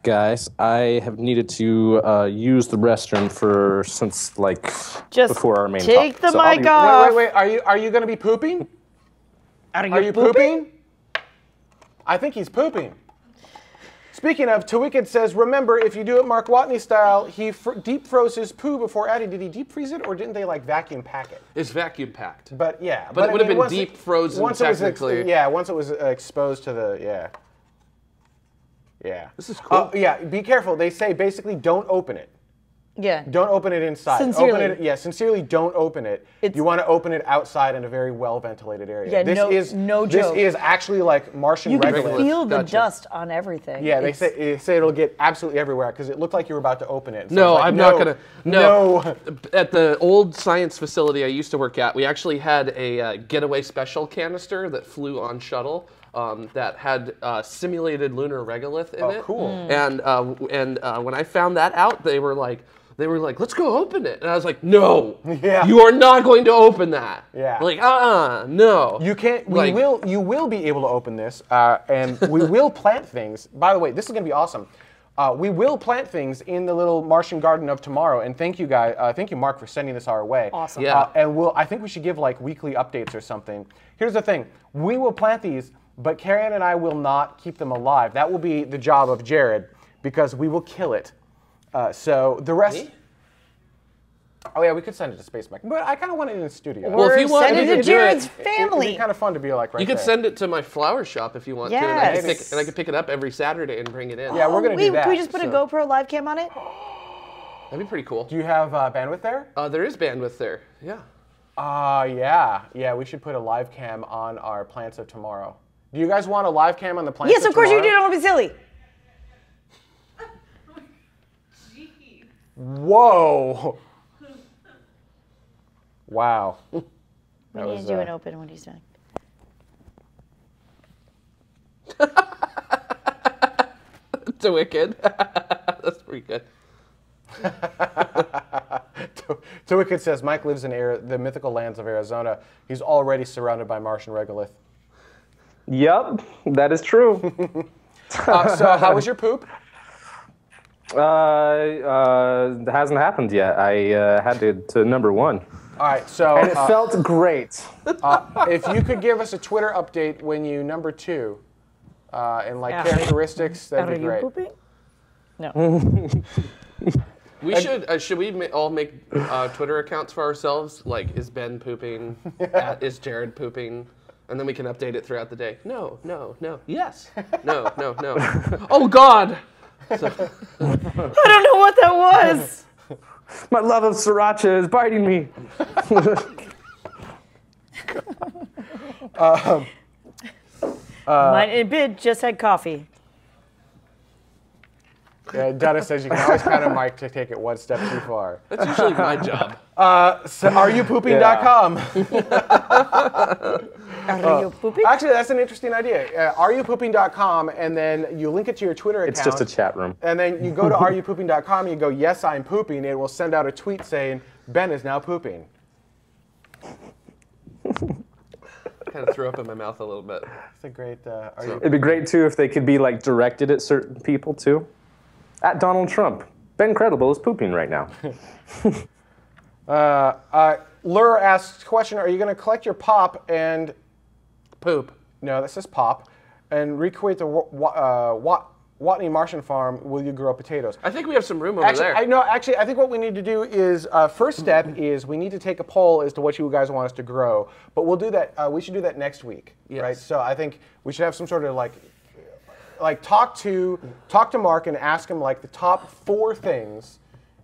Guys, I have needed to use the restroom since Just before our main take talk. the mic off. Wait. Are you going to be pooping? Are you pooping? I think he's pooping. Speaking of, Tawicked says, remember, if you do it Mark Watney style, he deep froze his poo before adding. Did he deep freeze it, or didn't they vacuum pack it? It's vacuum packed. But yeah. But it would have been deep frozen technically. Once it was exposed to the, Yeah. This is cool. Yeah, be careful. They say basically don't open it. Yeah. Don't open it inside. Sincerely. Open it, sincerely don't open it. You want to open it outside in a very well-ventilated area. Yeah, no joke. This is actually like Martian You can regolith. feel the dust on everything. Yeah, they say it'll get absolutely everywhere because it looked like you were about to open it. So No, like, I'm not gonna. No. At the old science facility I used to work at, we actually had a getaway special canister that flew on shuttle. That had simulated lunar regolith in it. Oh, cool. And when I found that out, they were like, let's go open it. And I was like, no, you are not going to open that. Yeah. Like, no. You can't. You will be able to open this, and we will plant things. By the way, this is going to be awesome. We will plant things in the little Martian garden of tomorrow. And thank you, guys. Thank you, Mark, for sending this our way. Awesome. Yeah. And I think we should give weekly updates or something. Here's the thing: we will plant these, but Karen and I will not keep them alive. That will be the job of Jared, because we will kill it. So the rest. Me? Oh yeah, we could send it to Space Mech, but I kind of want it in the studio. Well, if you want send it to to do Jared's it, family. It'd be kind of fun to be right you could there. send it to my flower shop if you want to, Yes. and I could pick it up every Saturday and bring it in. Yeah, we're gonna do that. Can we just put a GoPro live cam on it? That'd be pretty cool. Do you have bandwidth there? There is bandwidth there. Yeah. Yeah. We should put a live cam on our plants of tomorrow. Do you guys want a live cam on the plants? Yes, of course you do. tomorrow? Don't be silly. Whoa! Wow. We need to do an open when he's done. To Wicked. That's pretty good. Tawicked says Mike lives in the mythical lands of Arizona. He's already surrounded by Martian regolith. Yep, that is true. So how was your poop? It hasn't happened yet. I had to number one. All right, so And it felt great. if you could give us a Twitter update when you number two, and characteristics, that'd Are be you great. pooping? No. We should we all make Twitter accounts for ourselves? Like, is Ben pooping? Is Jared pooping? And then we can update it throughout the day. No. Yes. No. Oh God. So. I don't know what that was. My love of sriracha is biting me. Mine just had coffee. Donna says you can always count on Mike to take it one step too far. That's usually my job. So areyouppooping.com. Are you pooping? Actually, that's an interesting idea. Areyouppooping.com, and then you link it to your Twitter account. It's just a chat room. And then you go to areyouppooping.com, and you go, yes, I'm pooping. It will send out a tweet saying, Ben is now pooping. Kind of threw up in my mouth a little bit. It's a great. It'd be great too if they could be directed at certain people too. At Donald Trump, Ben Credible is pooping right now. Lure asks question: are you going to collect your pop and Poop. No, that says pop, and recreate the Watney Martian farm? Will you grow potatoes? I think we have some room over there. Actually, I think what we need to do is first step is we need to take a poll as to what you guys want us to grow. But we'll do that. We should do that next week, Yes. right? So I think we should have some sort of talk to Mark and ask him the top 4 things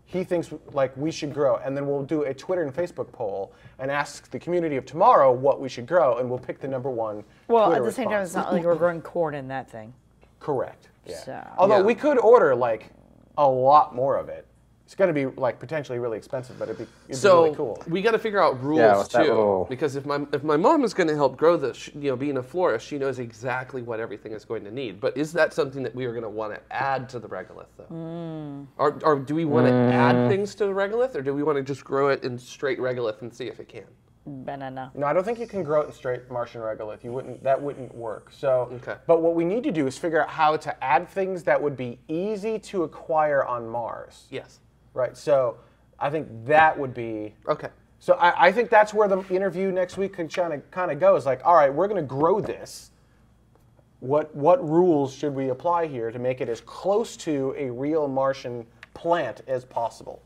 he thinks we should grow, and then we'll do a Twitter and Facebook poll and ask the community of tomorrow what we should grow, and we'll pick the number 1. Well, Twitter at the same time, response. it's not like we're growing corn in that thing. Correct. Yeah. So. Although Yeah. we could order a lot more of it. It's going to be potentially really expensive, but it'd be really cool. We got to figure out rules with that too, little- because if my mom is going to help grow this, being a florist, she knows exactly what everything is going to need. But is that something that we are going to want to add to the regolith, though? Or do we want to add things to the regolith, or do we want to just grow it in straight regolith and see if it can? Banana. No, I don't think you can grow it in straight Martian regolith. That wouldn't work. So, Okay. But what we need to do is figure out how to add things that would be easy to acquire on Mars. Yes. Right. So, I think that would be. Okay. So I think that's where the interview next week could kind of go. Is like, all right, we're going to grow this. What rules should we apply here to make it as close to a real Martian plant as possible?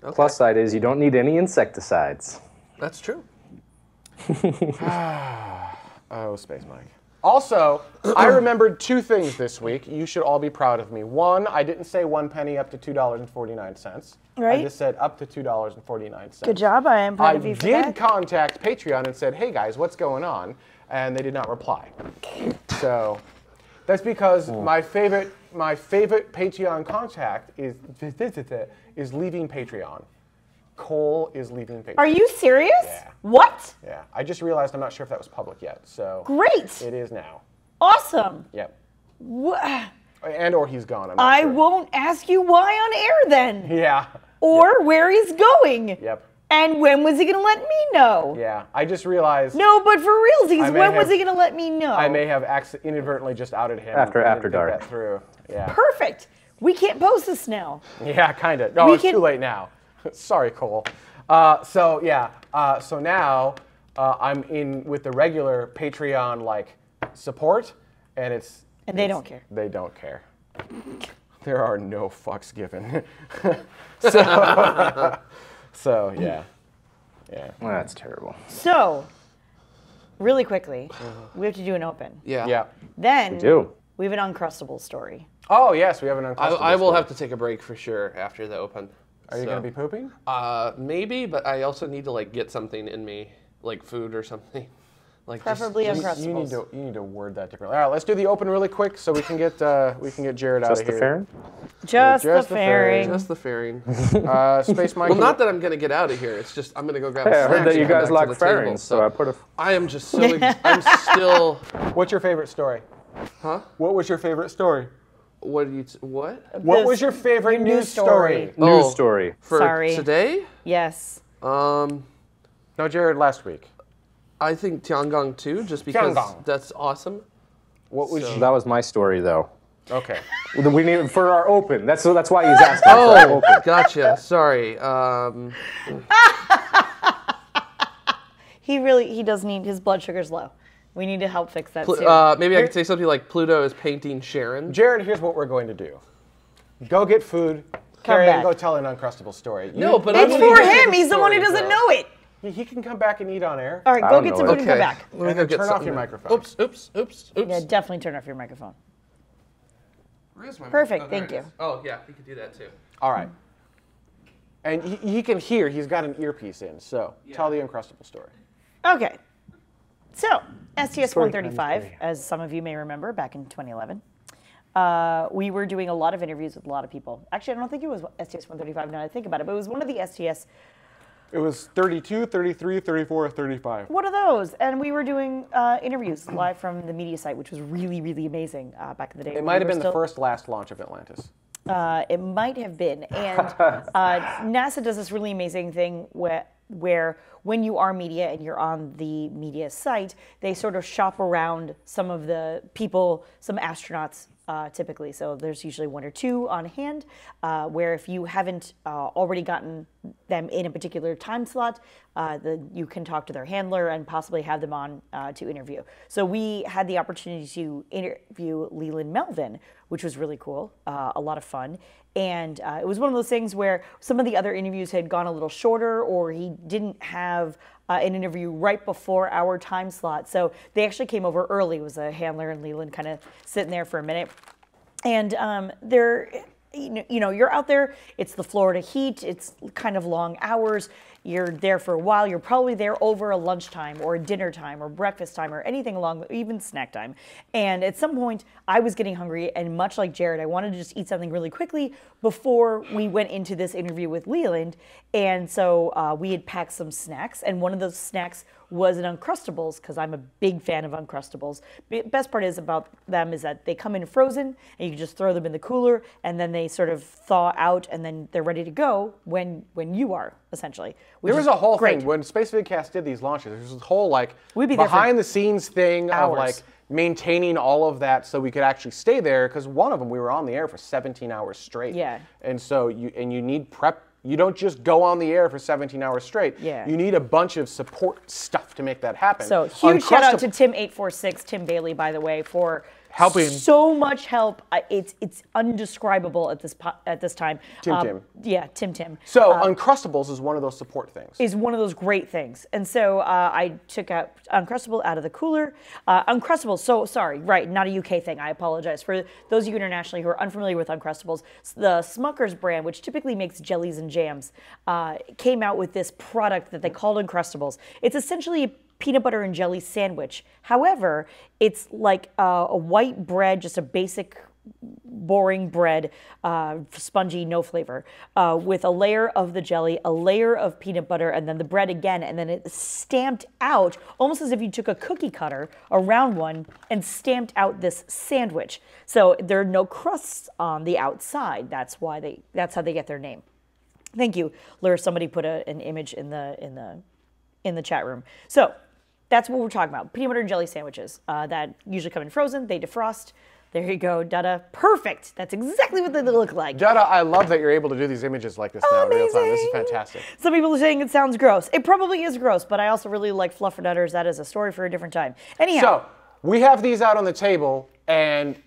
Okay. Plus side is you don't need any insecticides. That's true. Oh, Space Mike. Also, I remembered two things this week. You should all be proud of me. One, I didn't say 1 penny up to $2.49. Right. I just said up to $2.49. Good job. I am proud of you for I did that. contact Patreon and said, hey guys, what's going on? And they did not reply. So that's because my favorite Patreon contact is leaving Patreon. Cole is leaving Patreon. Are you serious? Yeah. What? Yeah, I just realized I'm not sure if that was public yet. So Great. it is now. Awesome. Yep. Wha- And or he's gone. I'm not I sure. won't ask you why on air then, Yeah. or where he's going. Yep. And when was he going to let me know? Yeah. I just realized No, but for realsies, I may when was have- he going to let me know? I may have inadvertently just outed him. After and didn't think dark. that through. Yeah. Perfect. We can't post this now. Yeah, kind of. No, We it's can- too late now. Sorry, Cole. So now I'm in with the regular Patreon support, and And they don't care. They don't care. There are no fucks given. So yeah. Well, that's terrible. So, really quickly, we have to do an open. Yeah. Yeah. Then do. we have an Uncrustable story. Oh yes, we have an uncomfortable. I will story. have to take a break for sure after the open. Are you gonna be pooping? Maybe, but I also need to get something in me, like food or something. Preferably Uncrustables. You need to word that differently. All right, let's do the open really quick so we can get Jared out Just of the here. fairing? Just Just the the fairing. Just the fairing. Space Mike. Well, not that I'm gonna get out of here. It's just I'm gonna go grab. Hey, I snacks heard that and you come guys back like to the table, fairings, so I put a... I am just so. I'm still. What's your favorite story? Huh? What was your favorite story? What do you? What? What This- was your favorite your news news story? story. News Oh. story. For Sorry. today? Yes. No, Jared, last week. I think Tiangong too, just because Tiangong. that's awesome. What was That was my story, though. Okay. We need for our open. That's why he's asking. for our Oh, open. gotcha. Sorry. He does need, his blood sugar's low. We need to help fix that soon. Maybe I could say something like Pluto is painting Sharon. Jared, here's what we're going to do. Go get food. Carrie, back. go tell an Uncrustable story. No, but It's I'm for gonna get him. the He's the one who story, doesn't though. know it. He can come back and eat on air. All right, I go don't get know some it. food and come back. Let me And go then get turn off something. your microphone. Oops. Yeah, definitely turn off your microphone. Where is my Perfect, there thank it you. is. Oh, yeah, you could do that too. All right. And he can hear. He's got an earpiece in. So tell the Uncrustable story. Okay. So, STS Story 135, time. as some of you may remember, back in 2011, we were doing a lot of interviews with a lot of people. Actually, I don't think it was STS 135 now that I think about it, but it was one of the STS, It was 32, 33, 34, 35. one of those. And we were doing interviews live from the media site, which was really, really amazing back in the day. It might have been the last launch of Atlantis. It might have been. And NASA does this really amazing thing where when you are media and you're on the media site, they sort of shop around some of the people, some astronauts typically. So there's usually one or two on hand, where if you haven't already gotten them in a particular time slot, you can talk to their handler and possibly have them on to interview. So we had the opportunity to interview Leland Melvin, which was really cool, a lot of fun. And it was one of those things where some of the other interviews had gone a little shorter, or he didn't have an interview right before our time slot. So they actually came over early. It was a handler and Leland kind of sitting there for a minute. And you're out there, it's the Florida heat, it's kind of long hours, you're there for a while, you're probably there over a lunchtime or a dinner time or breakfast time or anything along, even snack time. And at some point, I was getting hungry, and much like Jared, I wanted to just eat something really quickly before we went into this interview with Leland. And so we had packed some snacks, and one of those snacks was an Uncrustables, because I'm a big fan of Uncrustables. Best part is about them is that they come in frozen, and you can just throw them in the cooler, and then they sort of thaw out, and then they're ready to go when you are, essentially. There was a whole great. thing when Space Vidcast did these launches. There was this whole like We'd be there for behind the scenes thing of hours. like maintaining all of that so we could actually stay there, because one of them we were on the air for 17 hours straight. Yeah. And so you need prep. You don't just go on the air for 17 hours straight. Yeah. You need a bunch of support stuff to make that happen. So huge shout out to Uncrustable- Tim846, Tim Bailey, by the way, for Helping. so much help. It's undescribable at this time. Tim. Yeah, Tim. So Uncrustables is one of those support things. Is one of those great things. And so I took out Uncrustable out of the cooler. Uncrustables, so sorry, right, not a UK thing. I apologize. For those of you internationally who are unfamiliar with Uncrustables, the Smucker's brand, which typically makes jellies and jams, came out with this product that they called Uncrustables. It's essentially a peanut butter and jelly sandwich. However, it's like a white bread, just a basic boring bread, spongy, no flavor, with a layer of the jelly, a layer of peanut butter, and then the bread again, and then it's stamped out, almost as if you took a cookie cutter, a round one, and stamped out this sandwich. So there are no crusts on the outside. That's how they get their name. Thank you, Lur. Somebody put an image in the chat room. So that's what we're talking about. Peanut butter and jelly sandwiches that usually come in frozen. They defrost. There you go, Dada. Perfect. That's exactly what they look like. Dada, I love that you're able to do these images like this now in real time. This is fantastic. Some people are saying it sounds gross. It probably is gross, but I also really like fluffernutters. That is a story for a different time. Anyhow. So we have these out on the table, and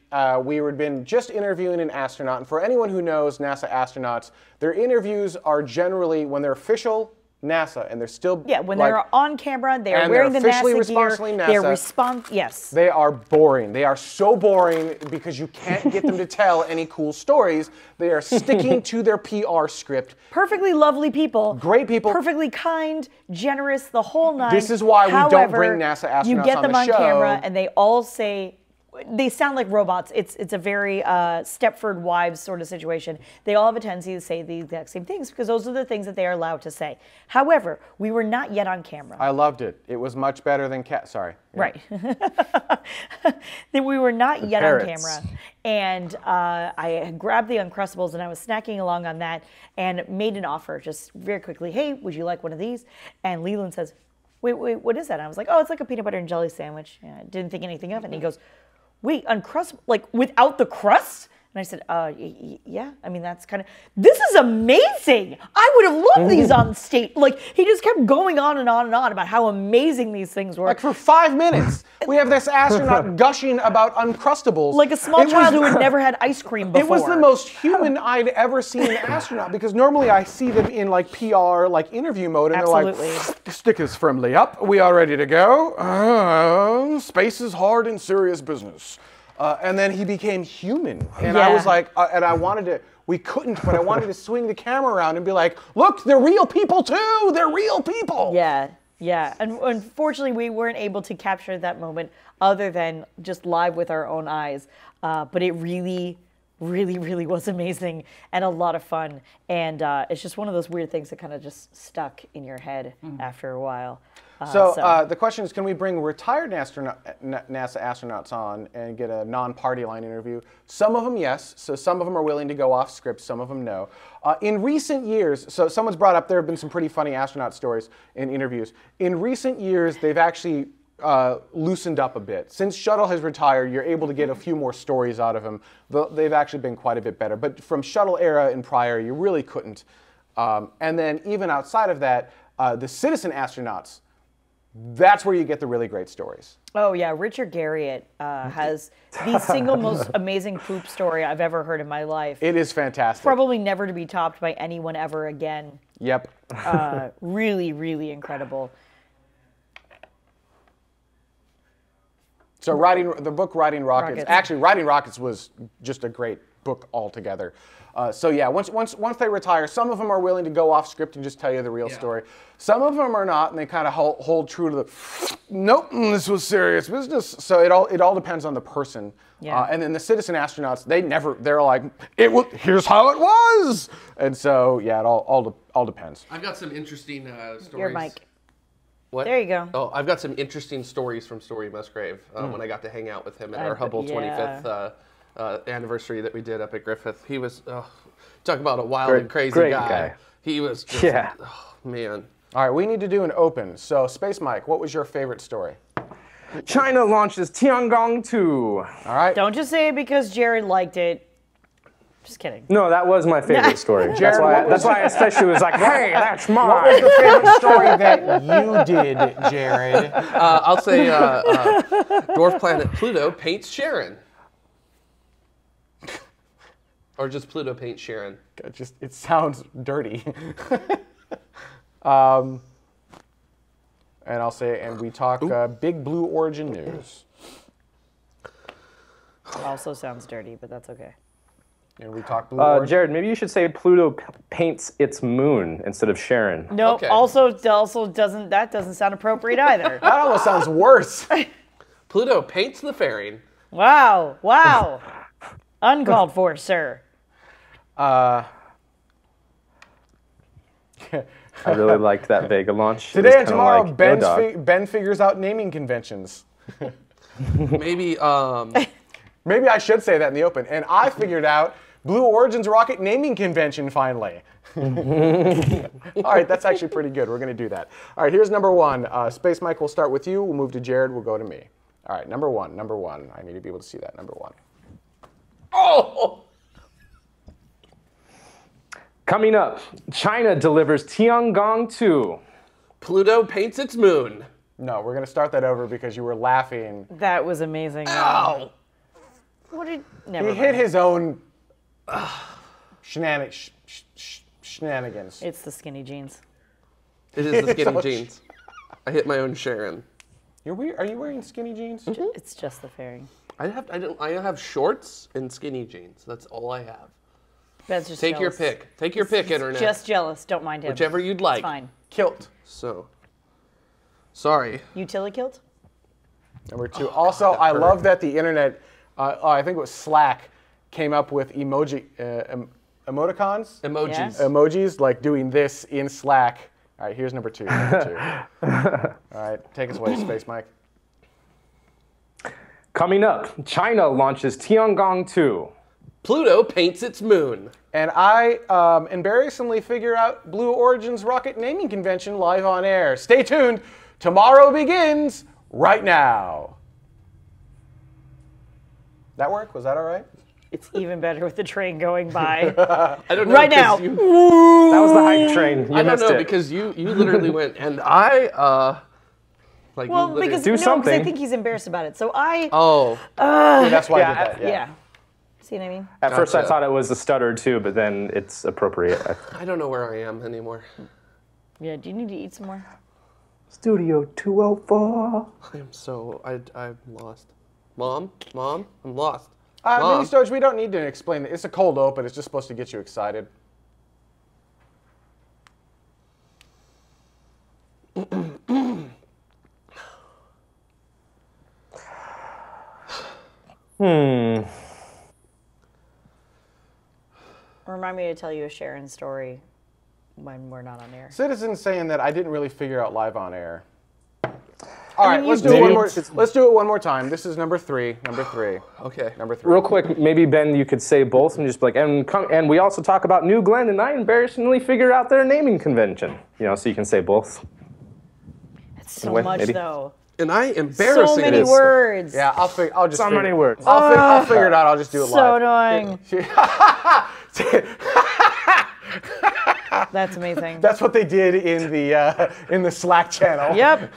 we had been just interviewing an astronaut. And for anyone who knows NASA astronauts, their interviews are generally, when they're official NASA, and they're still when they're on camera, they are wearing the NASA gear. Yes. They are boring. They are so boring because you can't get them to tell any cool stories. They are sticking to their PR script. Perfectly lovely people. Great people. Perfectly kind, generous, the whole nine. This is why we don't bring NASA astronauts on the show. You get them on camera, and they all say. They sound like robots. It's a very Stepford Wives sort of situation. They all have a tendency to say the exact same things because those are the things that they are allowed to say. However, we were not yet on camera. I loved it. It was much better than Sorry. Yeah. Right. Then we were not yet on camera. And I had grabbed the Uncrustables and I was snacking along on that and made an offer just very quickly. Hey, would you like one of these? And Leland says, wait, what is that? And I was like, oh, it's like a peanut butter and jelly sandwich. Yeah, I didn't think anything of it. And he goes, wait, Uncrustable, like without the crust? And I said, yeah, I mean, that's kind of, this is amazing. I would have loved these on stage. Like, he just kept going on and on and on about how amazing these things were. Like, for 5 minutes, we have this astronaut gushing about Uncrustables. Like a small child who had never had ice cream before. It was the most human I'd ever seen an astronaut, because normally I see them in, like, PR, like, interview mode, and Absolutely. they're like, stick us firmly up. We are ready to go. Space is hard and serious business. And then he became human. And I was like, and I wanted to, we couldn't, but I wanted to swing the camera around and be like, look, they're real people too. They're real people. Yeah. And unfortunately, we weren't able to capture that moment other than just live with our own eyes. But it really was amazing and a lot of fun. And it's just one of those weird things that kind of just stuck in your head after a while. So the question is, can we bring retired NASA astronauts on and get a non-party line interview? Some of them, yes. So some of them are willing to go off script. Some of them, no. In recent years, so someone's brought up there have been some pretty funny astronaut stories in interviews. In recent years, they've actually loosened up a bit. Since Shuttle has retired, you're able to get a few more stories out of him. They've actually been quite a bit better. But from Shuttle era and prior, you really couldn't. And then even outside of that, the citizen astronauts, that's where you get the really great stories. Oh yeah, Richard Garriott has the single most amazing poop story I've ever heard in my life. It is fantastic. Probably never to be topped by anyone ever again. Yep. Really incredible. So the book Riding Rockets. Actually, Riding Rockets was just a great book altogether. So yeah, once they retire, some of them are willing to go off script and just tell you the real story. Some of them are not, and they kind of hold true to the, nope, this was serious business. So it all depends on the person. Yeah. And then the citizen astronauts, they're like, here's how it was. And so yeah, it all depends. I've got some interesting stories. Your mic. What? There you go. Oh, I've got some interesting stories from Story Musgrave when I got to hang out with him at our Hubble 25th anniversary that we did up at Griffith. He was, talk about a wild and crazy great guy. He was just, oh man. All right, we need to do an open. So, Space Mike, what was your favorite story? China launches Tiangong 2. All right. Don't just say it because Jared liked it. Just kidding. No, that was my favorite story. Jared, That's why I especially was like, hey, that's What was mine. the favorite story that you did, Jared? I'll say Dwarf Planet Pluto paints Sharon. Or just Pluto paints Sharon. It sounds dirty. And I'll say, and we talk Big Blue Origin news. Also sounds dirty, but that's okay. And we talk Blue Origin. Jared, maybe you should say Pluto paints its moon instead of Sharon. No, Okay. also doesn't sound appropriate either. That almost sounds worse. Pluto paints the fairing. Wow. Uncalled for, sir. I really liked that Vega launch. It was Today and kinda tomorrow, like, Go Dog. Ben figures out naming conventions. Maybe Maybe I should say that in the open. And I figured out Blue Origin's rocket naming convention finally. All right, that's actually pretty good. We're going to do that. All right, here's number one. Space Mike, we'll start with you. We'll move to Jared. We'll go to me. All right, number one. I need to be able to see that. Number one. Oh! Coming up, China delivers Tiangong 2. Pluto paints its moon. No, we're going to start that over because you were laughing. That was amazing. Ow! What did? Never He mind. hit his own shenanigans. It's the skinny jeans. It is the skinny So- jeans. I hit my own Sharon. Are you wearing skinny jeans? It's just the fairing. I have shorts and skinny jeans. That's all I have. That's just Take your jealous. pick. Take your pick, internet. Just jealous. Don't mind him. Whichever you'd like. It's fine. Kilt. So, sorry. Utility kilt? Number two. Also, I love that the internet, I think it was Slack, came up with emoticons. Emojis. Yes. Emojis, like doing this in Slack. All right, here's number two. All right, take us away, Space Mike. Coming up, China launches Tiangong 2. Pluto paints its moon. And I embarrassingly figure out Blue Origin's rocket naming convention live on air. Stay tuned. Tomorrow begins right now. That work? Was that all right? It's even better with the train going by. I don't know. Right 'cause now. you- That was the hype train. You I don't missed know it. because you literally went and I like Well, you literally- because Do no, 'cause I something. think he's embarrassed about it. So I, Oh, Yeah, that's why I yeah, did that. yeah. See what I mean? At first I Gotcha. thought it was a stutter too, but then it's appropriate. I don't know where I am anymore. Yeah. Do you need to eat some more? Studio 204. I'm lost. Mom, I'm lost. Mini Mom. Stoge, we don't need to explain it. It's a cold open. It's just supposed to get you excited. Remind me to tell you a Sharon story when we're not on air. Citizen's saying that I didn't really figure out live on air. All right, mean, let's you do it one did. more. Let's do it one more time. This is number three. Number three. Okay. Number three. Real quick, maybe Ben, you could say both and just be like, and we also talk about New Glenn, and I embarrassingly figured out their naming convention. You know, so you can say both. It's so Wait, much maybe. though. And I So embarrassing many is. words. Yeah, I'll just. So many words. I'll figure it out. I'll just do it So live. annoying. That's amazing. That's what they did in the Slack channel. Yep.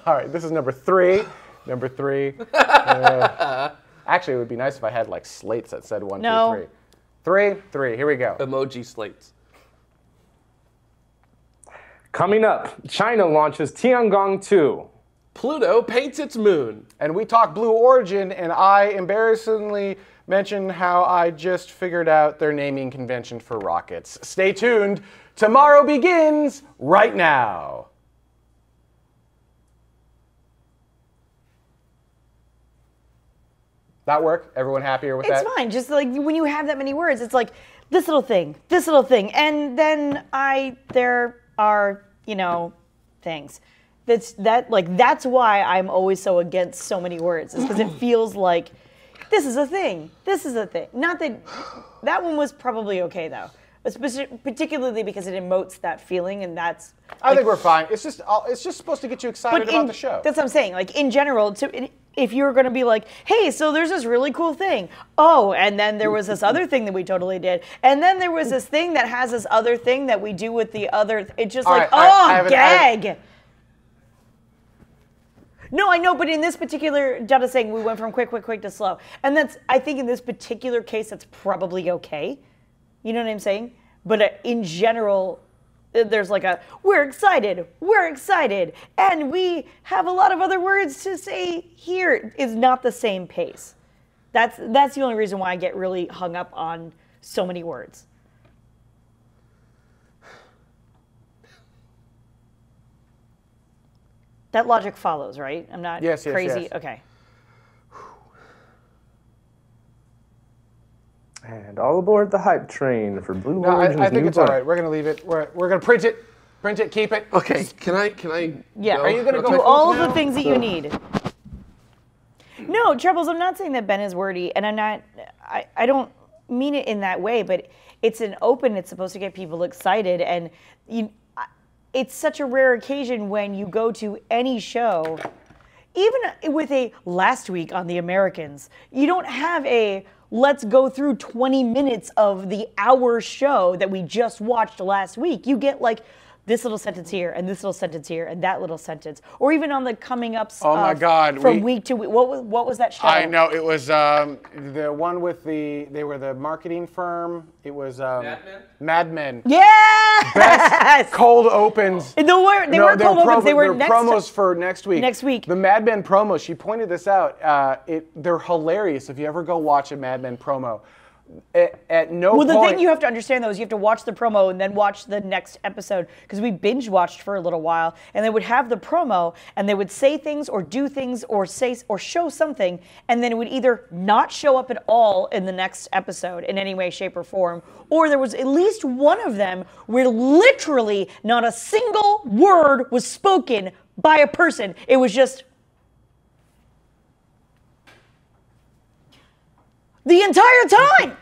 All right, this is number three. Number three. Actually, it would be nice if I had like slates that said 1, No. 2, 3. 3. Here we go. emoji slates. Coming up, China launches Tiangong 2. Pluto paints its moon. And we talk Blue Origin, and I embarrassingly mention how I just figured out their naming convention for rockets. Stay tuned. Tomorrow begins right now. That work? Everyone happier with It's that? fine. Just like when you have that many words, it's like this little thing, and then there are, things. That's why I'm always so against so many words. Is because it feels like this is a thing. This is a thing. Not that one was probably okay though. particularly because it emotes that feeling, and that's. I think we're fine. It's just supposed to get you excited about the show. That's what I'm saying. Like in general, if you're going to be like, hey, so there's this really cool thing. Oh, and then there was this other thing that we totally did. And then there was this thing that has this other thing that we do with the other. It's just like, gag. No, I know, but in this particular, Jada's saying we went from quick to slow. And I think in this particular case, that's probably okay. You know what I'm saying? But in general, there's like we're excited, and we have a lot of other words to say here is not the same pace. That's the only reason why I get really hung up on so many words. That logic follows, right? I'm not crazy. Yes. Okay. And all aboard the hype train for Blue No, Origin's I think new it's all book. right. We're gonna leave it. We're gonna print it, keep it. Okay, can I? Yeah. Are you gonna go do with all now? the things that you need? No, Troubles, I'm not saying that Ben is wordy, and I don't mean it in that way, but it's it's supposed to get people excited, and it's such a rare occasion when you go to any show, even with a last week on The Americans, you don't have a let's go through 20 minutes of the hour show that we just watched last week. You get like this little sentence here, and this little sentence here, and that little sentence. Or even on the coming ups my God, from week to week. What was that show? I know it was the one with they were the marketing firm. It was Mad Men. Yes! Best cold opens. They weren't cold opens. They were promos for next week. Next week. The Mad Men promos. She pointed this out. They're hilarious. If you ever go watch a Mad Men promo, at no point. Well, the thing you have to understand though is you have to watch the promo and then watch the next episode, because we binge watched for a little while, and they would have the promo and they would say things or do things or say or show something, and then it would either not show up at all in the next episode in any way, shape, or form, or there was at least one of them where literally not a single word was spoken by a person. It was just the entire time.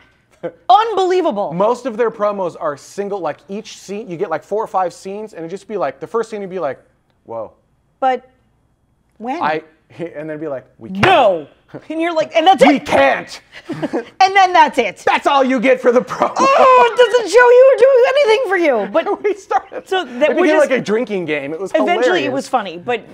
Unbelievable. Most of their promos are single, like each scene, you get like 4 or 5 scenes, and it'd just be like, the first scene would be like, whoa. But when? And then it'd be like, we can't. No. And you're like, and that's We it. can't. And then that's it. That's all you get for the promo. Oh, it doesn't show you or do anything for you. But we started. So that it we became just, like a drinking game. It was eventually hilarious. it was funny. But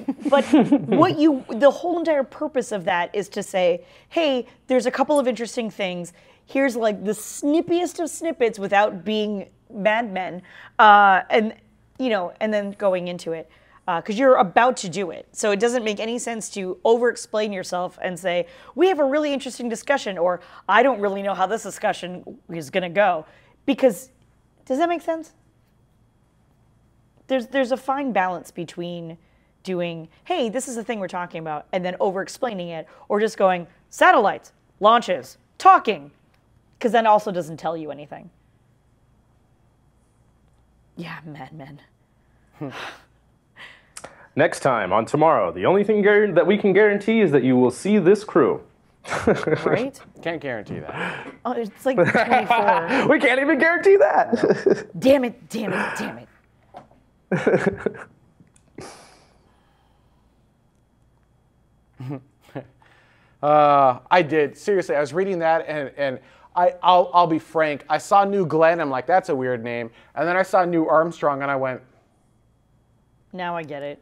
the whole entire purpose of that is to say, hey, there's a couple of interesting things. Here's like the snippiest of snippets without being Mad Men, and then going into it. Because you're about to do it. So it doesn't make any sense to over-explain yourself and say, we have a really interesting discussion, or I don't really know how this discussion is going to go. Because, does that make sense? There's a fine balance between doing, hey, this is the thing we're talking about, and then over-explaining it, or just going, satellites, launches, talking, because that also doesn't tell you anything. Yeah, Mad Men. Next time on Tomorrow, the only thing that we can guarantee is that you will see this crew. Right? Can't guarantee that. Oh, it's like 24. We can't even guarantee that. Damn it. I did. Seriously, I was reading that, and I'll be frank. I saw New Glenn. I'm like, that's a weird name. And then I saw New Armstrong, and I went, Now I get it.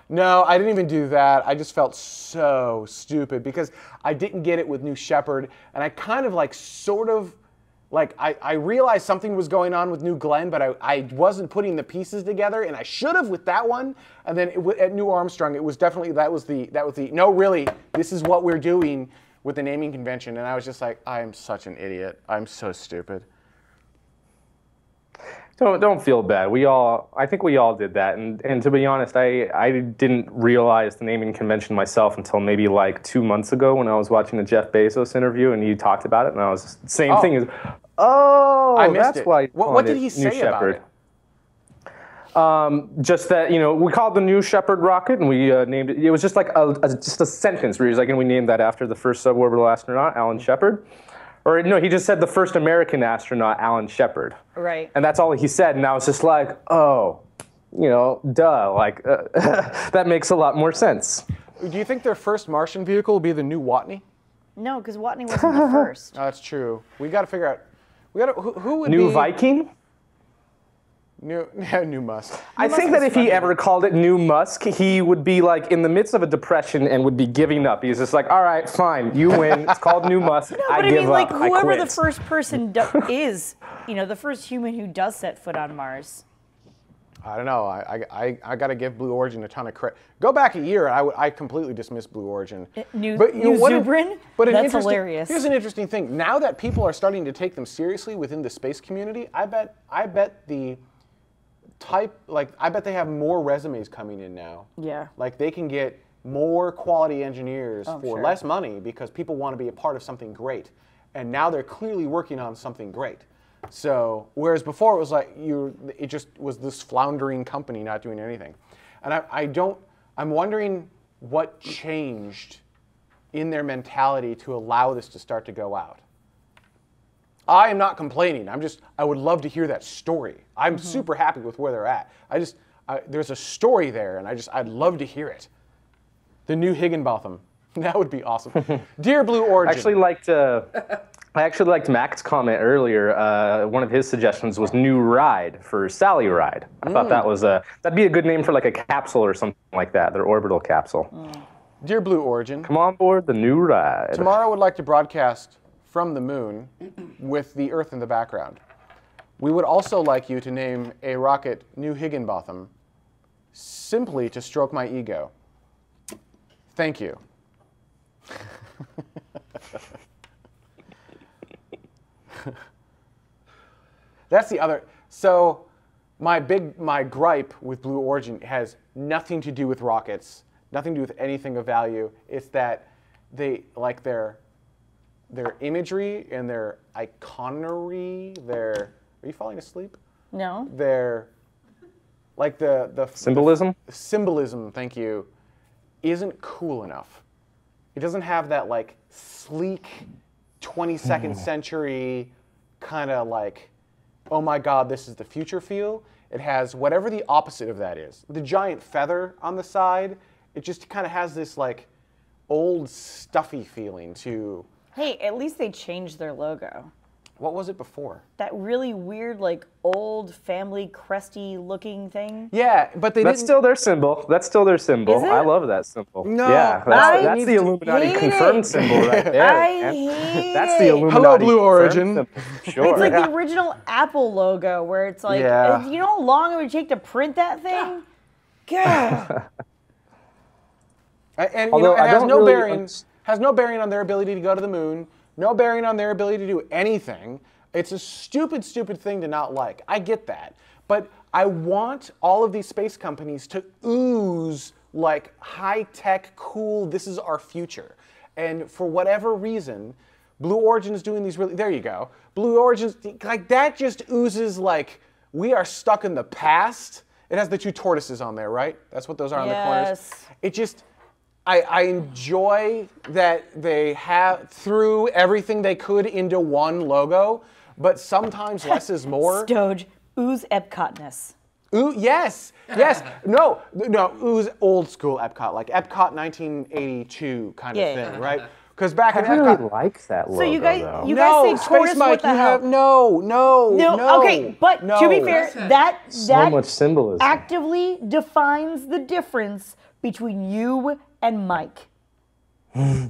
no, I didn't even do that. I just felt so stupid because I didn't get it with New Shepard, and I kind of I realized something was going on with New Glenn, but I wasn't putting the pieces together, and I should have with that one. And then at New Armstrong, it was definitely that was the no, really, this is what we're doing with the naming convention, and I was just like, I am such an idiot. I'm so stupid. Don't feel bad. I think we all did that. And to be honest, I didn't realize the naming convention myself until maybe like 2 months ago when I was watching the Jeff Bezos interview and you talked about it, and I was same thing as, I missed that's it. why. What did he say about it? Just that, we called the New Shepard rocket, and we named it. It was just like just a sentence where he's like, and we named that after the first suborbital astronaut, Alan Shepard. Or no, he just said the first American astronaut, Alan Shepard. Right. And that's all he said. And I was just like, oh, duh. Like, that makes a lot more sense. Do you think their first Martian vehicle will be the new Watney? No, because Watney wasn't the first. Oh, that's true. We got to figure out. Who would New be Viking? New Musk. I think that if he ever called it New Musk, he would be like in the midst of a depression and would be giving up. He's just like, all right, fine, you win. It's called New Musk. No, but I give mean, like, up. I whoever quit. the first person is, the first human who does set foot on Mars. I don't know. I got to give Blue Origin a ton of credit. Go back a year, I completely dismissed Blue Origin. New what Zubrin? That's hilarious. Here's an interesting thing. Now that people are starting to take them seriously within the space community, I bet the I bet they have more resumes coming in now. Yeah. Like they can get more quality engineers for sure. less money because people want to be a part of something great. And now they're clearly working on something great. So, whereas before it was like it just was this floundering company not doing anything. And I'm wondering what changed in their mentality to allow this to start to go out. I am not complaining. I would love to hear that story. I'm super happy with where they're at. There's a story there, and I'd love to hear it. The new Higginbotham. That would be awesome. Dear Blue Origin. I actually liked Mac's comment earlier. One of his suggestions was New Ride for Sally Ride. I thought that'd be a good name for like a capsule or something like that, their orbital capsule. Dear Blue Origin. Come on board the New Ride. Tomorrow would like to broadcast from the moon with the Earth in the background. We would also like you to name a rocket New Higginbotham simply to stroke my ego. Thank you. That's the other. So my gripe with Blue Origin has nothing to do with rockets, nothing to do with anything of value. It's that they like their imagery and their iconery. Are you falling asleep? No. Their like the symbolism. Symbolism. Thank you. Isn't cool enough. It doesn't have that like sleek 22nd century kind of like, oh my God, this is the future feel. It has whatever the opposite of that is. The giant feather on the side, it just kind of has this like old stuffy feeling to. Hey, at least they changed their logo. What was it before? That really weird, like, old family cresty looking thing. Yeah, but That's still their symbol. That's still their symbol. Is it? I love that symbol. No, yeah, that's the Illuminati hate confirmed it. symbol right there. I That's the hate it. Illuminati. Hello, Blue confirmed Origin. symbol. Sure. It's like the original Apple logo where it's like, Yeah. you know how long it would take to print that thing? God. And Although it I has don't no really bearing. Has no bearing on their ability to go to the moon. No bearing on their ability to do anything. It's a stupid, stupid thing to not like. I get that. But I want all of these space companies to ooze like high-tech, cool, this is our future. And for whatever reason, Blue Origin is doing these really, there you go. Blue Origin's, like that just oozes like, we are stuck in the past. It has the two tortoises on there, right? That's what those are on the corners. Yes. It just, I enjoy that they threw everything they could into one logo, but sometimes less is more. Stoge, ooze Epcotness. Ooh, yes. No, ooze old school Epcot, like Epcot 1982 kind of Yeah. thing, right? Because back in I really Epcot. like that logo. So you guys, though. you No, guys say tortoise, Space Mike, what the you hell? have no. Okay, but no. to be fair, that so much symbolism. actively defines the difference between you and Mike.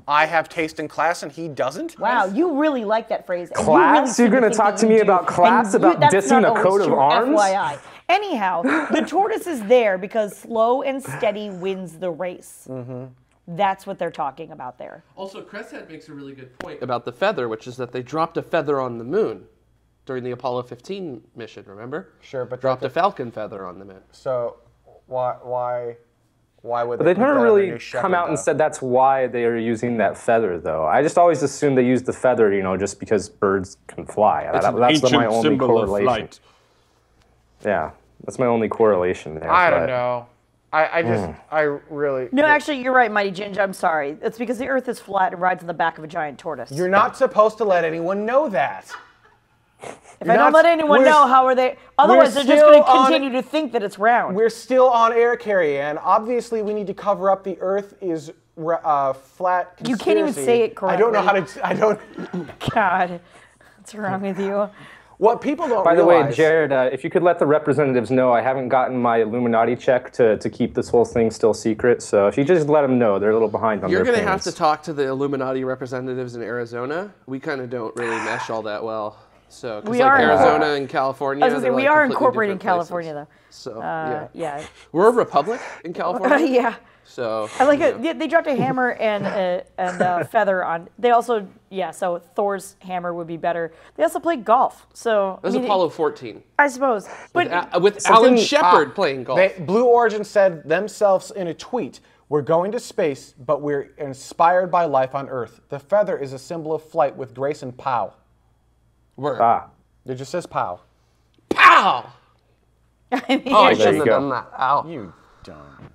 I have taste in class and he doesn't. Wow, you really like that phrase. And Class? You You're really gonna seem to talk think to that me you about do. class, And about that's dissing not a always coat of true, arms? FYI. Anyhow, the tortoise is there because slow and steady wins the race. That's what they're talking about there. Also, Cresshead makes a really good point about the feather, which is that they dropped a feather on the moon during the Apollo 15 mission, remember? Sure, but dropped a falcon feather on the moon. So why would But they put that never on the really new come Shepherd, out and though? said that's why they are using that feather, though. I just always assumed they used the feather, just because birds can fly. That's my only correlation. Yeah, that's my only correlation there. I but don't know. I really. No, actually, you're right, Mighty Ginge. I'm sorry. It's because the Earth is flat and rides on the back of a giant tortoise. You're not supposed to let anyone know that. If I don't let anyone know, how are they? Otherwise, they're just going to continue to think that it's round. We're still on air, Carrie Ann. Obviously, we need to cover up the Earth is flat. Conspiracy. You can't even say it correctly. I don't know how to. I don't. God, what's wrong with you? What people don't By the realize. way, Jared, if you could let the representatives know, I haven't gotten my Illuminati check to keep this whole thing still secret. So if you just let them know, they're a little behind on You're their going to have payments. to talk to the Illuminati representatives in Arizona. We kind of don't really mesh all that well. So, 'cause We like are- Arizona and California. I was going to say, they're we like are completely incorporating different California, places. though. So, Yeah. We're a republic in California. Yeah. So, I like it. They dropped a hammer and a feather on. They also, so Thor's hammer would be better. They also played golf. So that was Apollo 14. I suppose. But With Alan Shepard playing golf. Blue Origin said themselves in a tweet, "We're going to space, but we're inspired by life on Earth. The feather is a symbol of flight with grace and pow." Where? It just says pow. Pow! I mean, Oh, I there shouldn't you have go. done that. Ow. You dumb.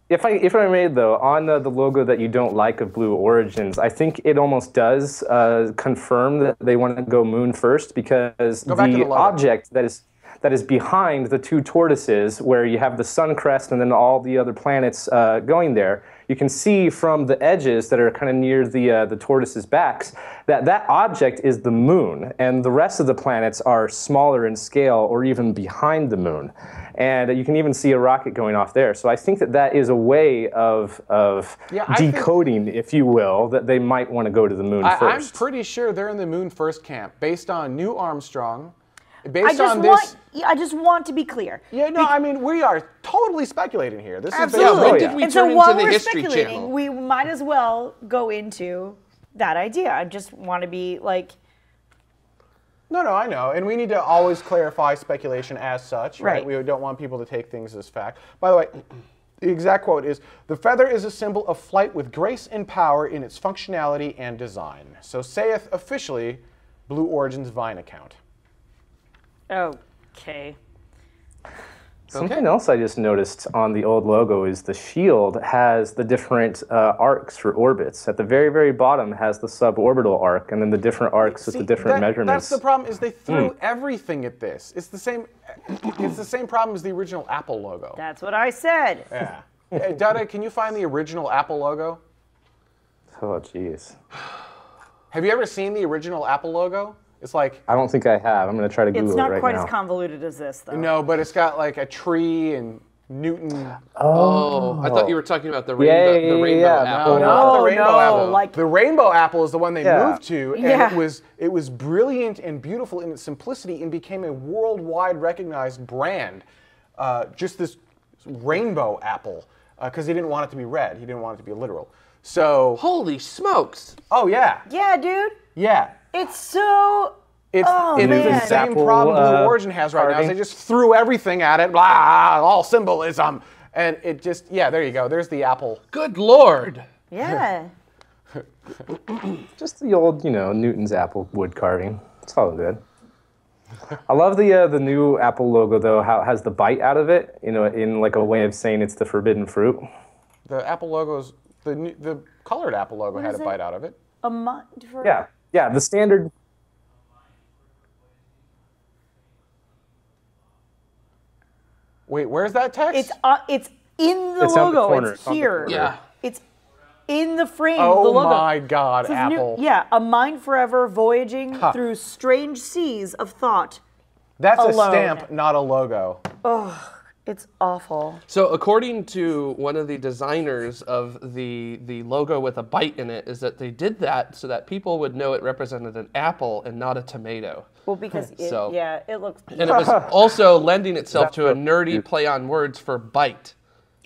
If I may, though, on the logo that you don't like of Blue Origins, I think it almost does confirm that they want to go moon first, because Go back to the the logo. object that is behind the two tortoises, where you have the sun crest and then all the other planets going there, you can see from the edges that are kind of near the tortoises' backs that object is the moon, and the rest of the planets are smaller in scale or even behind the moon. And you can even see a rocket going off there. So I think that is a way of decoding, if you will, that they might want to go to the moon I'm first. pretty sure they're in the moon first camp, based on Neil Armstrong. I Based just on want. this. I just want to be clear. Yeah, no, I mean, we are totally speculating here. This Absolutely. is when Oh, did yeah. we And turn so into while the we're History speculating, Channel? we might as well go into that idea. I just want to be like. No, I know. And we need to always clarify speculation as such, right? Right. We don't want people to take things as fact. By the way, the exact quote is, "The feather is a symbol of flight with grace and power in its functionality and design." So saith officially Blue Origin's Vine account. Okay. Something else I just noticed on the old logo is the shield has the different arcs for orbits. At the very, very bottom has the suborbital arc, and then the different arcs with the different measurements. That's the problem, is they threw everything at this. It's the same problem as the original Apple logo. That's what I said. Yeah. Hey, Dada, can you find the original Apple logo? Oh, jeez. Have you ever seen the original Apple logo? It's like, I don't think I have. I'm going to try to Google It's it not right quite now. as convoluted as this, though. no, but it's got like a tree and Newton. Oh, I thought you were talking about the Yeah, rainbow, yeah, the yeah, rainbow yeah. apple. No, not the rainbow no, apple. like- The rainbow apple is the one they Yeah. moved to, and Yeah. it was brilliant and beautiful in its simplicity, and became a worldwide recognized brand. Just this rainbow apple, because he didn't want it to be red. He didn't want it to be literal. So, Holy smokes! oh yeah, Yeah, dude. yeah. It's so. It's Oh, it is man. the same Apple, problem Blue Origin has right now. Is carving. they just threw everything at it, blah, all symbolism, and it just, yeah, there you go. There's the apple. Good Lord! Yeah. Just the old, Newton's apple wood carving. It's all good. I love the new Apple logo, though, how it has the bite out of it, in like a way of saying it's the forbidden fruit. The Apple logos, the colored Apple logo had is a it? bite out of it. A mind for. Yeah, the standard. Wait, where's that text? It's in the It's on the logo. corner. It's It's on the here. corner. Yeah. It's in the frame of the Oh logo. my God, It says Apple. a mind forever voyaging through strange seas of thought. That's alone. a stamp, not a logo. It's awful. So according to one of the designers of the logo with a bite in it, is that they did that so that people would know it represented an apple and not a tomato. Well, because So- it looks. And it was also lending itself to a nerdy play on words for bite.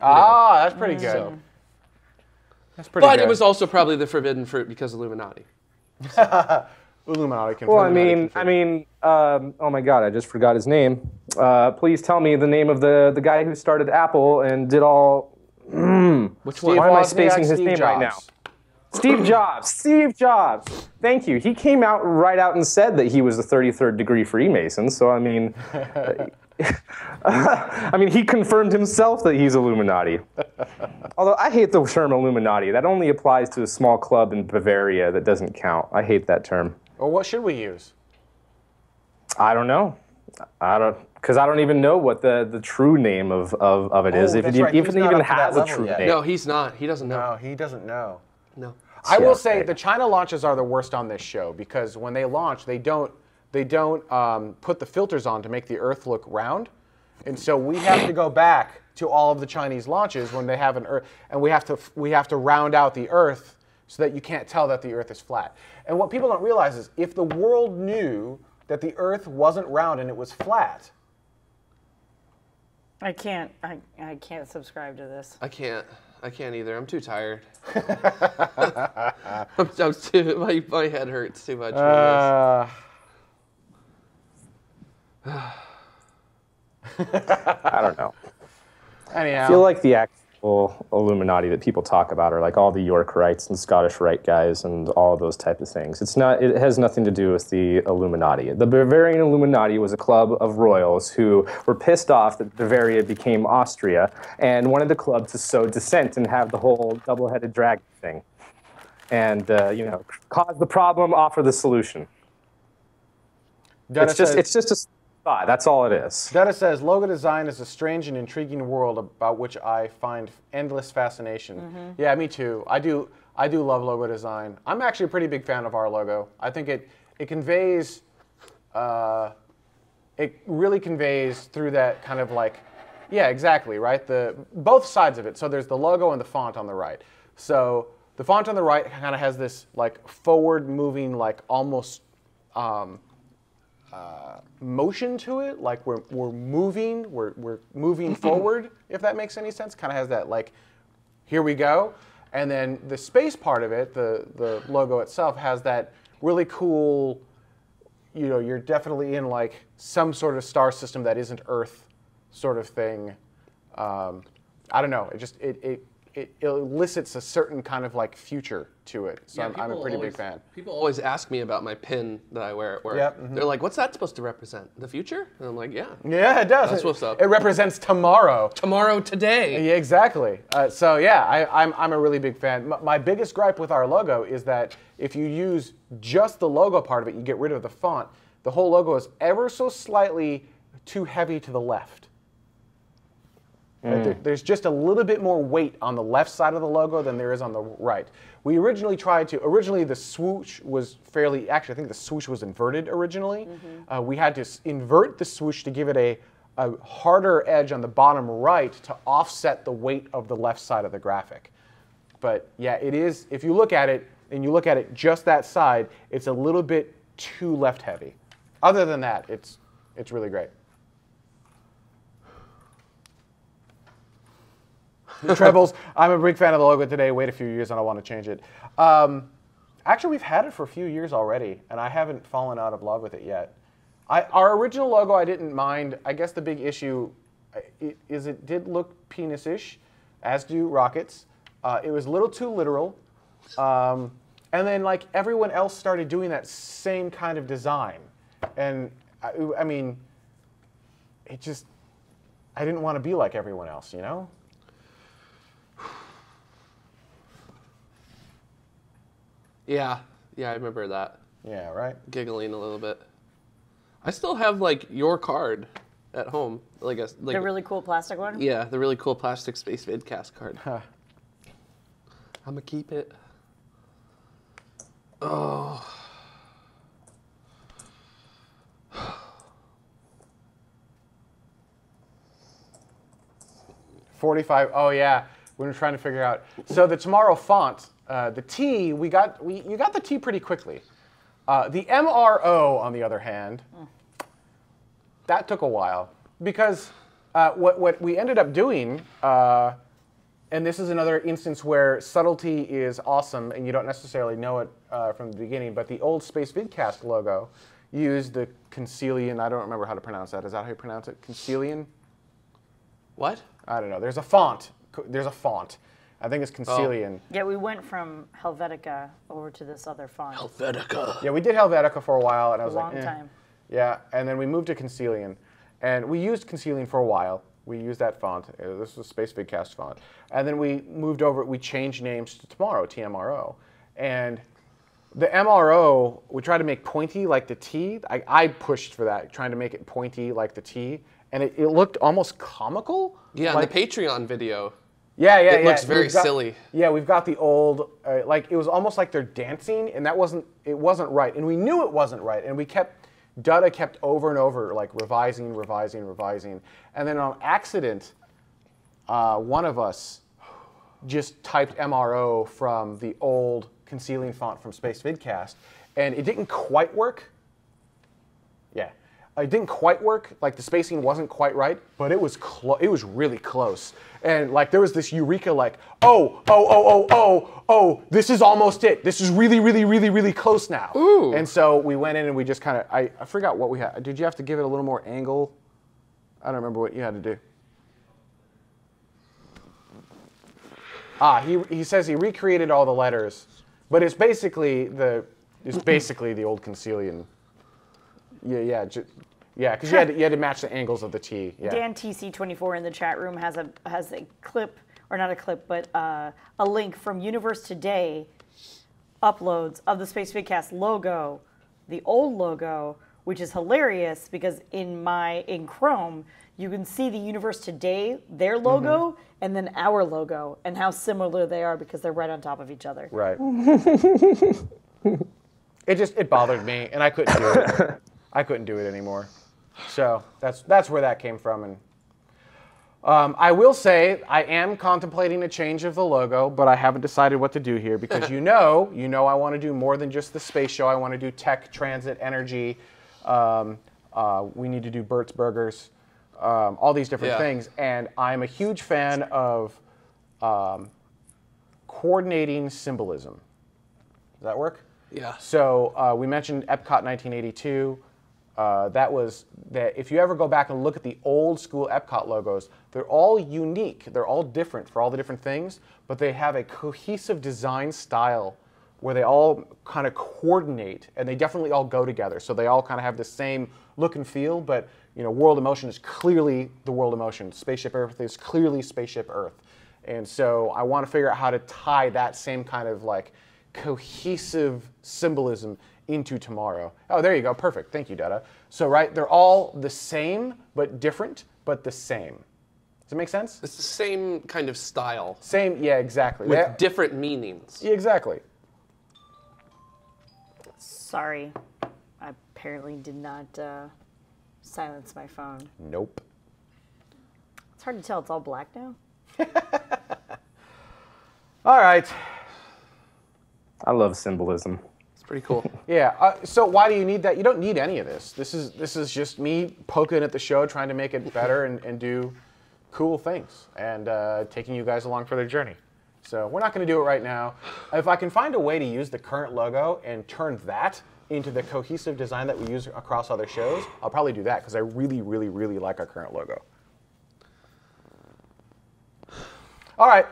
Ah, that's pretty good. So- That's pretty But good. it was also probably the forbidden fruit because Illuminati. Illuminati. Well, Illuminati oh my God, I just forgot his name. Please tell me the name of the guy who started Apple and did all. Which one? Why am I Wozniak, spacing his Steve name right now? Jobs. Steve Jobs. Steve Jobs. Thank you. He came out and said that he was a 33rd degree Freemason. So I mean, I mean, he confirmed himself that he's Illuminati. Although I hate the term Illuminati. That only applies to a small club in Bavaria that doesn't count. I hate that term. Well, what should we use? I don't know. Because I don't even know what the true name of it is. If that's it right. He's not even up to that has a level true yet. name. No, he's not. He doesn't know. No, he doesn't know. No. I will Yeah, say right. the China launches are the worst on this show because when they launch, they don't put the filters on to make the Earth look round, and so we have to go back to all of the Chinese launches when they have an Earth, and we have to round out the Earth so that you can't tell that the Earth is flat. And what people don't realize is if the world knew that the Earth wasn't round and it was flat. I can't subscribe to this. I can't either. I'm too tired. I'm too. My head hurts too much. From I don't know. Anyhow, I feel like the actual Illuminati that people talk about are like all the York Rights and Scottish Rite guys and all of those type of things. It's not. It has nothing to do with the Illuminati. The Bavarian Illuminati was a club of royals who were pissed off that Bavaria became Austria and wanted the club to sow dissent and have the whole double-headed dragon thing, and cause the problem, offer the solution. It's just a thought. That's all it is. Detta says, logo design is a strange and intriguing world about which I find endless fascination. Yeah, me too. I do love logo design. I'm actually a pretty big fan of our logo. I think it conveys, it really conveys through that kind of like, yeah, exactly, right? Both sides of it. So there's the logo and the font on the right. So the font on the right kind of has this like forward moving, like almost, motion to it, like we're moving forward, if that makes any sense. Kind of has that like, here we go, and then the space part of it, the logo itself has that really cool, you're definitely in like some sort of star system that isn't Earth, sort of thing. I don't know. It elicits a certain kind of like future to it. So Yeah, I'm a pretty big fan. People always ask me about my pin that I wear at work. Yep, They're like, "What's that supposed to represent? The future?" And I'm like, "Yeah, Yeah, it does. That's what's up. It represents tomorrow. tomorrow, today." Yeah, exactly. So yeah, I'm a really big fan. My biggest gripe with our logo is that if you use just the logo part of it, you get rid of the font. The whole logo is ever so slightly too heavy to the left. There's just a little bit more weight on the left side of the logo than there is on the right. We originally the swoosh was actually I think the swoosh was inverted originally. We had to invert the swoosh to give it a harder edge on the bottom right to offset the weight of the left side of the graphic. But yeah, it is, if you look at it, and you look at it just that side, it's a little bit too left heavy. Other than that, it's really great. Trebles, I'm a big fan of the logo today. Wait a few years and I want to change it. Actually, we've had it for a few years already, and I haven't fallen out of love with it yet. Our original logo, I didn't mind. I guess the big issue is it did look penis-ish, as do rockets. It was a little too literal. And then, like, everyone else started doing that same kind of design. And, I mean, I didn't want to be like everyone else, you know? Yeah, I remember that. Yeah, right? Giggling a little bit. I still have like your card at home, the really cool plastic one? Yeah, the really cool plastic Space Vidcast card. I'm gonna keep it. Oh. 45. Oh yeah, we were trying to figure out. So the TMRO font, the T, you got the T pretty quickly. The MRO, on the other hand, that took a while because what we ended up doing, and this is another instance where subtlety is awesome, and you don't necessarily know it from the beginning. But the old Space Vidcast logo used the Concilian. I don't remember how to pronounce that. Is that how you pronounce it? Concilian? What? I don't know. There's a font. I think it's Concilian. Yeah, we went from Helvetica over to this other font. Helvetica. Yeah, we did Helvetica for a while, and I was Long like, time. Yeah, and then we moved to Concilian. And we used Concealing for a while. We used that font. This was Space Vidcast font. And then we moved over, we changed names to TMRO, TMRO. And the MRO, we tried to make pointy like the T. I pushed for that, trying to make it pointy like the T. And it looked almost comical. Yeah, like, the Patreon video. Yeah. It looks very silly. Yeah, we've got the old, like it was almost like they're dancing, and it wasn't right. And we knew it wasn't right. And Dutta kept over and over, like revising. And then on accident, one of us just typed MRO from the old concealing font from Space Vidcast, and it didn't quite work. Yeah, it didn't quite work. Like the spacing wasn't quite right, but it was really close. And like there was this eureka, like oh, this is almost it. This is really close now. Ooh. And so we went in and we just kind of I forgot what we had. Did you have to give it a little more angle? I don't remember what you had to do. He says he recreated all the letters, but it's basically the old Concilian. Yeah, because you had to match the angles of the T. Yeah. Dan TC24 in the chat room has a clip, or not a clip, but a link from Universe Today uploads of the Space Vidcast logo, the old logo, which is hilarious because in Chrome you can see the Universe Today, their logo, and then our logo, and how similar they are because they're right on top of each other. Right. It bothered me, and I couldn't do it. I couldn't do it anymore. So that's where that came from. And I will say I am contemplating a change of the logo, but I haven't decided what to do here because you know I want to do more than just the space show. I want to do tech, transit, energy. We need to do Bert's Burgers, all these different things. And I'm a huge fan of coordinating symbolism. Does that work? Yeah. So we mentioned Epcot 1982. If you ever go back and look at the old school Epcot logos, they're all unique. They're all different for all the different things, but they have a cohesive design style where they all kind of coordinate, and they definitely all go together. So they all kind of have the same look and feel, but World of Motion is clearly the World of Motion. Spaceship Earth is clearly Spaceship Earth. And so I want to figure out how to tie that same kind of like cohesive symbolism into tomorrow. Oh, there you go. Perfect. Thank you, Dutta. So, right, they're all the same, but different, but the same. Does it make sense? It's the same kind of style. Same, yeah, exactly. With different meanings. Yeah, exactly. Sorry, I apparently did not silence my phone. Nope. It's hard to tell. It's all black now. All right. I love symbolism. It's pretty cool. Yeah. So why do you need that? You don't need any of this. This is just me poking at the show, trying to make it better and do cool things and taking you guys along for the journey. So we're not going to do it right now. If I can find a way to use the current logo and turn that into the cohesive design that we use across other shows, I'll probably do that because I really, really, really like our current logo. All right.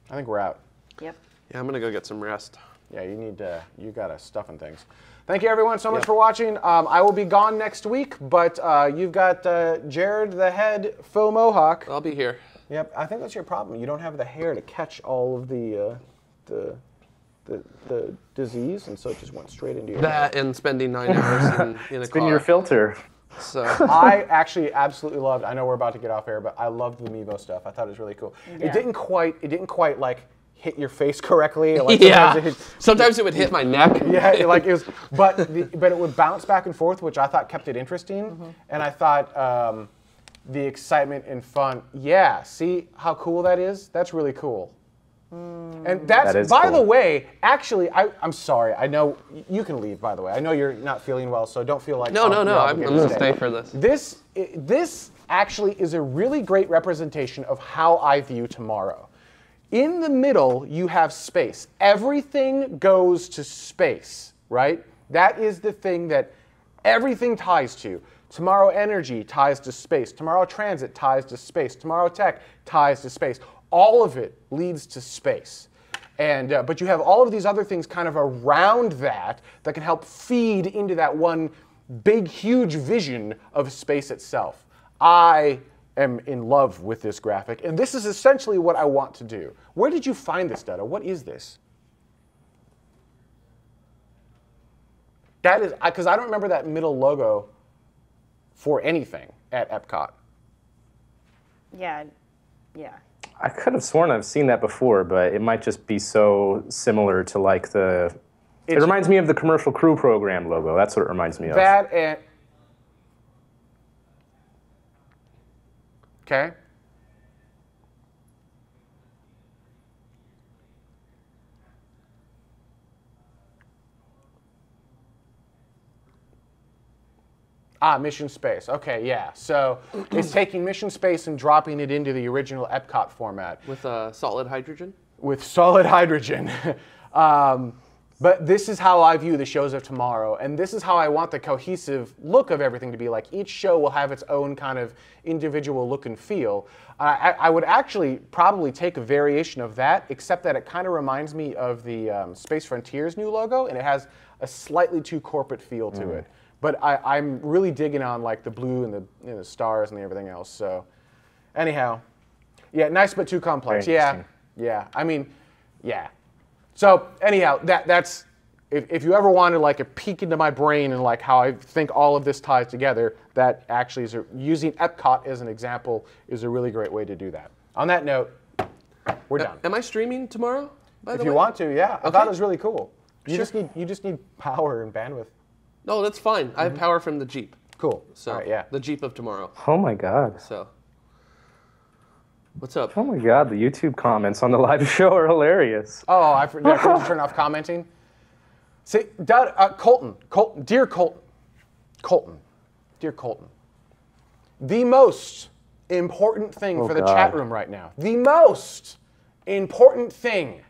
I think we're out. Yep. Yeah, I'm going to go get some rest. Yeah, you got to stuff and things. Thank you everyone so much for watching. I will be gone next week, but you've got Jared the head faux mohawk. I'll be here. Yep, I think that's your problem. You don't have the hair to catch all of the disease, and so it just went straight into your That hair. and spending 9 hours in a It's car. been your filter. So I actually absolutely loved. I know we're about to get off air, but I loved the Mevo stuff. I thought it was really cool. Yeah. It didn't quite like hit your face correctly. Like, yeah. Sometimes it would hit my neck. Yeah, like it was, but it would bounce back and forth, which I thought kept it interesting. And I thought the excitement and fun. Yeah, see how cool that is? That's really cool. And that's, That is by cool. the way, actually, I'm sorry. I know you can leave, by the way. I know you're not feeling well, so don't feel like No. you're I'm obligated going to stay for this. This actually is a really great representation of how I view tomorrow. In the middle, you have space. Everything goes to space, right? That is the thing that everything ties to. Tomorrow energy ties to space. Tomorrow transit ties to space. Tomorrow tech ties to space. All of it leads to space. And, but you have all of these other things kind of around that can help feed into that one big, huge vision of space itself. I am in love with this graphic, and this is essentially what I want to do. Where did you find this data? What is this? That is, because I don't remember that middle logo for anything at Epcot. Yeah, yeah. I could have sworn I've seen that before, but it might just be so similar to like the. It reminds me of the Commercial Crew Program logo. That's what it reminds me of. That and. Okay. Ah, Mission Space. Okay, yeah. So it's taking Mission Space and dropping it into the original Epcot format. With solid hydrogen? With solid hydrogen. But this is how I view the shows of tomorrow, and this is how I want the cohesive look of everything to be. Like, each show will have its own kind of individual look and feel. I would actually probably take a variation of that, except that it kind of reminds me of the Space Frontiers new logo, and it has a slightly too corporate feel to it. But I'm really digging on like the blue and the stars and everything else. So, anyhow, yeah, nice but too complex. Yeah, yeah. I mean, yeah. So anyhow, that's if you ever wanted like a peek into my brain and like how I think all of this ties together, that actually is using Epcot as an example is a really great way to do that. On that note, we're done. Am I streaming tomorrow? If you want to, yeah. I thought it was really cool. You just need power and bandwidth. No, that's fine. I have power from the Jeep. Cool. So all right, yeah. The Jeep of tomorrow. Oh my God. So what's up? Oh my God, the YouTube comments on the live show are hilarious. Oh, I forgot to turn off commenting. See, Colton, dear Colton, the most important thing for the chat room right now, the most important thing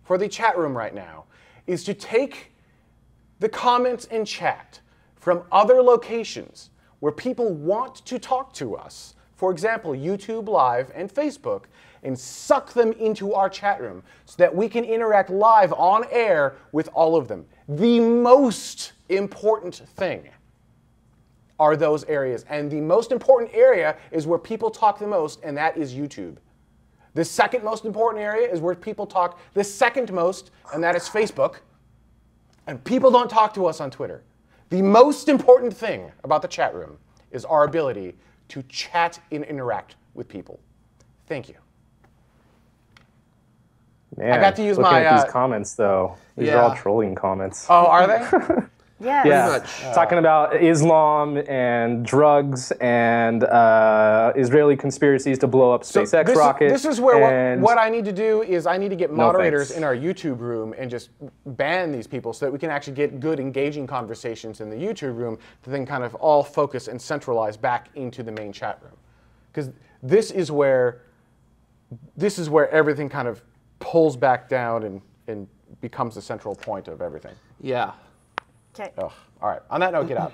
for the chat room right now is to take the comments in chat from other locations where people want to talk to us, for example, YouTube Live and Facebook, and suck them into our chat room so that we can interact live on air with all of them. The most important thing are those areas. And the most important area is where people talk the most, and that is YouTube. The second most important area is where people talk the second most, and that is Facebook. And people don't talk to us on Twitter. The most important thing about the chat room is our ability to chat and interact with people. Thank you. Man, I got to use looking my at these comments though. These are all trolling comments. Oh, are they? Yeah. Yeah, talking about Islam and drugs and Israeli conspiracies to blow up SpaceX rockets. This is where what I need to do is I need to get moderators in our YouTube room and just ban these people so that we can actually get good, engaging conversations in the YouTube room to then kind of all focus and centralize back into the main chat room. Because this is where everything kind of pulls back down and becomes the central point of everything. Yeah. Okay. All right. On that note, get out.